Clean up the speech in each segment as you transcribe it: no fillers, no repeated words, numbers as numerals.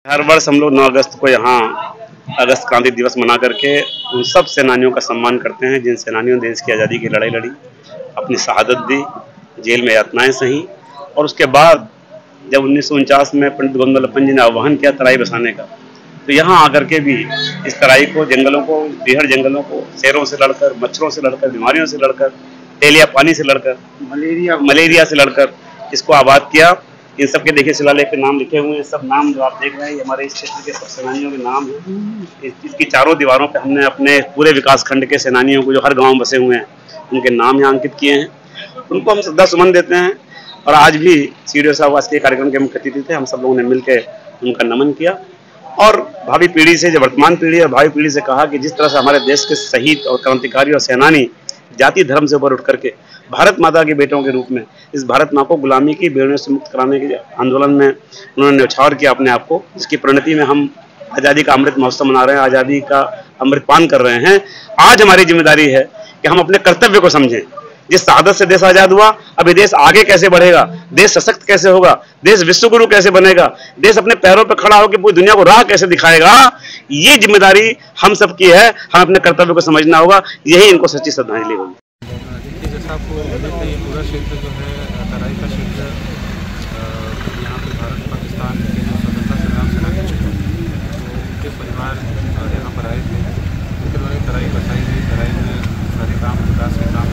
हर वर्ष हम लोग 9 अगस्त को यहाँ अगस्त क्रांति दिवस मना करके उन सब सेनानियों का सम्मान करते हैं जिन सेनानियों ने देश की आज़ादी की लड़ाई लड़ी, अपनी शहादत दी, जेल में यातनाएं सही। और उसके बाद जब 1949 में पंडित गोविंद बल्लभ जी ने आह्वान किया तराई बसाने का, तो यहाँ आकर के भी इस तराई को, जंगलों को, बीहड़ जंगलों को शेरों से लड़कर, मच्छरों से लड़कर, बीमारियों से लड़कर, तेलिया पानी से लड़कर, मलेरिया से लड़कर इसको आबाद किया। इन सब के देखिए शिलालेख के नाम लिखे हुए हैं। सब नाम जो आप देख रहे हैं ये हमारे इस क्षेत्र के सब सेनानियों के नाम हैं। इसकी चारों दीवारों पे हमने अपने पूरे विकास खंड के सेनानियों को जो हर गांव बसे हुए हैं उनके नाम यहाँ अंकित किए हैं। उनको हम श्रद्धा सुमन देते हैं। और आज भी सीडीओ साहब आज के कार्यक्रम के मुख्य अतिथि थे। हम सब लोगों ने मिलकर उनका नमन किया और भावी पीढ़ी से, जो वर्तमान पीढ़ी और भावी पीढ़ी से कहा कि जिस तरह से हमारे देश के शहीद और क्रांतिकारी और सेनानी जाति धर्म से ऊपर उठ करके भारत माता के बेटों के रूप में इस भारत माँ को गुलामी की बेड़ियों से मुक्त कराने के आंदोलन में उन्होंने न्यौछावर किया अपने आप को, जिसकी परिणति में हम आज़ादी का अमृत महोत्सव मना रहे हैं, आज़ादी का अमृत पान कर रहे हैं। आज हमारी जिम्मेदारी है कि हम अपने कर्तव्य को समझें। जिस शहादत से देश आजाद हुआ, अब ये देश आगे कैसे बढ़ेगा, देश सशक्त कैसे होगा, देश विश्वगुरु कैसे बनेगा, देश अपने पैरों पर खड़ा होकर पूरी दुनिया को राह कैसे दिखाएगा, ये जिम्मेदारी हम सबकी है। हम अपने कर्तव्य को समझना होगा, यही इनको सच्ची श्रद्धांजलि होगी। देखिए, जैसा आपको ये पूरा क्षेत्र जो है तराई का क्षेत्र, यहाँ पे भारत पाकिस्तान के जो स्वतंत्रता संग्राम सेनानी थे तो उनके परिवार यहाँ पर आए थे। उनके द्वारा तराई बसाई गई, तराई में सारे काम, विकास के काम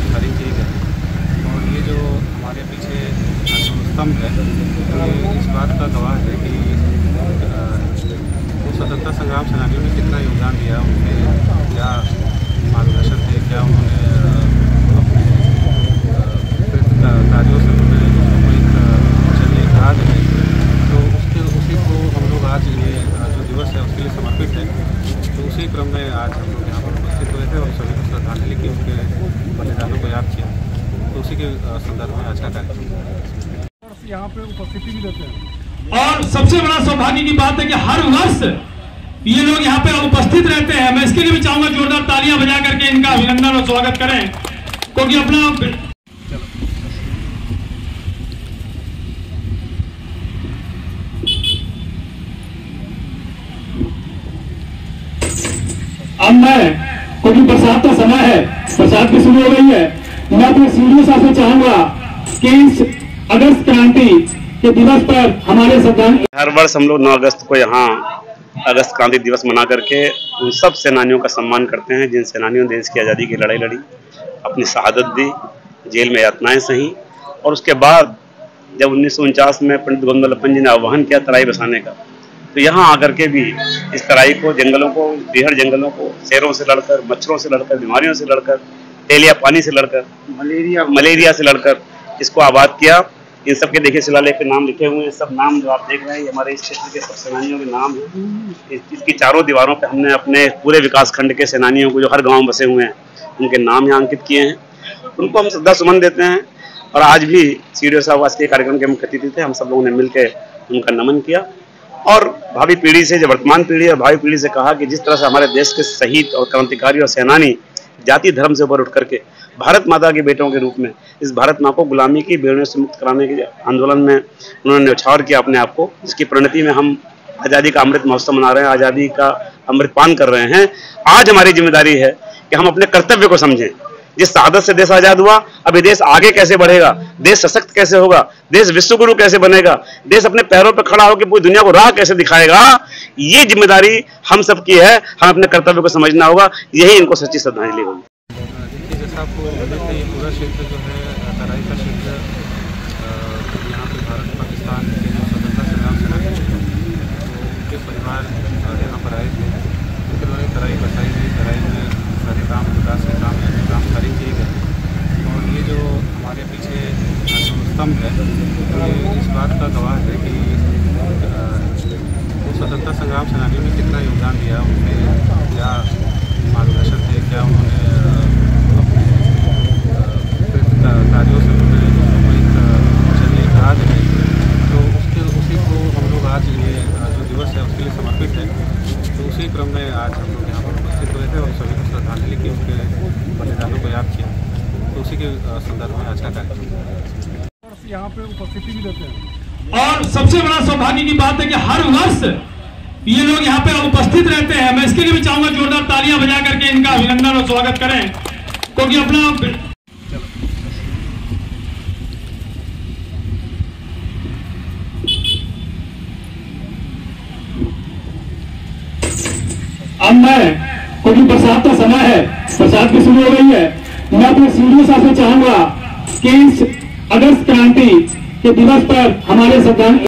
सारे किए गए। और ये जो हमारे पीछे जो स्तंभ है ये इस बात का गवाह है कि वो स्वतंत्रता संग्राम सेनानियों ने कितना योगदान दिया, उनके क्या मार्गदर्शन थे, क्या उन्होंने कार्यों से उन्होंने एक चलिए कहा है। तो उसी को हम लोग आज ये जो दिवस है उसके लिए समर्पित है। तो उसी क्रम में आज हम लोग यहाँ पर उपस्थित हुए थे और सभी को श्रद्धांजलि की, उनके बलिदानों को याद किया। तो उसी के संदर्भ में आज का कार्यक्रम यहाँ पे उपस्थिति भी देते हैं। और सबसे बड़ा सौभाग्य की बात है कि हर वर्ष ये लोग यहाँ पे उपस्थित रहते हैं। मैं इसके लिए भी चाहूंगा जोरदार तालियां बजा करके इनका अभिनंदन और स्वागत करें, क्योंकि अपना अब मैं, क्योंकि बरसात का समय है, बरसात भी शुरू हो गई है, मैं अपने सीडीओ साहब से चाहूंगा कि इस अगस्त क्रांति के दिवस पर हमारे श्रद्धांजलि। हर वर्ष हम लोग 9 अगस्त को यहाँ अगस्त क्रांति दिवस मना करके उन सब सेनानियों का सम्मान करते हैं जिन सेनानियों ने देश की आज़ादी की लड़ाई लड़ी, अपनी शहादत दी, जेल में यातनाएं सही। और उसके बाद जब 1949 में पंडित गोविंद बल्लभ जी ने आह्वान किया तराई बसाने का, तो यहाँ आकर के भी इस तराई को, जंगलों को, बीहड़ जंगलों को शेरों से लड़कर, मच्छरों से लड़कर, बीमारियों से लड़कर, तेलिया पानी से लड़कर, मलेरिया से लड़कर इसको आबाद किया। इन सब के देखिए शिलालेख के नाम लिखे हुए हैं। सब नाम जो आप देख रहे हैं ये हमारे इस क्षेत्र के सब सेनानियों के नाम हैं। इसकी चारों दीवारों पे हमने अपने पूरे विकास खंड के सेनानियों को जो हर गांव बसे हुए हैं उनके नाम यहाँ अंकित किए हैं। उनको हम श्रद्धा सुमन देते हैं। और आज भी सीडीओ साहब आज के कार्यक्रम के मुख्य अतिथि थे। हम सब लोगों ने मिलकर उनका नमन किया और भावी पीढ़ी से, जो वर्तमान पीढ़ी और भावी पीढ़ी से कहा कि जिस तरह से हमारे देश के शहीद और क्रांतिकारी और सेनानी जाति धर्म से ऊपर उठ करके भारत माता के बेटों के रूप में इस भारत माँ को गुलामी की बेड़ियों से मुक्त कराने के आंदोलन में उन्होंने न्यौछावर किया अपने आप को, जिसकी परिणति में हम आज़ादी का अमृत महोत्सव मना रहे हैं, आज़ादी का अमृत पान कर रहे हैं। आज हमारी जिम्मेदारी है कि हम अपने कर्तव्य को समझें। जिस शहादत से देश आजाद हुआ, अब ये देश आगे कैसे बढ़ेगा, देश सशक्त कैसे होगा, देश विश्वगुरु कैसे बनेगा, देश अपने पैरों पर खड़ा होकर पूरी दुनिया को राह कैसे दिखाएगा, ये जिम्मेदारी हम सबकी है। हम अपने कर्तव्य को समझना होगा, यही इनको सच्ची श्रद्धांजलि होगी। देखिए, जैसा आपको ये पूरा क्षेत्र जो है तराई का क्षेत्र, यहाँ पे भारत पाकिस्तान के जो स्वतंत्रता संग्राम सेनानी थे तो उनके परिवार यहाँ पर आए थे। उनके द्वारा तराई बसाई गई, तराई में सारे काम, विकास के काम सारे किए गए। और ये जो हमारे पीछे जो स्तंभ है ये इस बात का गवाह है कि वो स्वतंत्रता संग्राम सेनानियों ने कितना योगदान दिया, उनके क्या मार्गदर्शन थे, क्या उन्होंने कार्यों से उन्होंने एक चलिए कहा है। तो उसी को हम लोग आज ये जो दिवस है उसके लिए समर्पित है। तो उसी क्रम में आज हम लोग यहाँ पर उपस्थित हुए थे और सभी को श्रद्धांजलि की, उनके बलिदानों को याद किया। तो उसी के संदर्भ में आज का कार्यक्रम यहाँ पे उपस्थिति भी देते हैं। और सबसे बड़ा सौभाग्य की बात है कि हर वर्ष ये लोग यहाँ पे उपस्थित रहते हैं। मैं इसके लिए भी चाहूंगा जोरदार तालियां बजा करके इनका अभिनंदन और स्वागत करें, क्योंकि अपना अब मैं, क्योंकि बरसात का समय है, बरसात भी शुरू हो गई है, मैं अपने सीनियर साहब से चाहूंगा कि इस अगस्त क्रांति के दिवस पर हमारे श्रद्धांजलि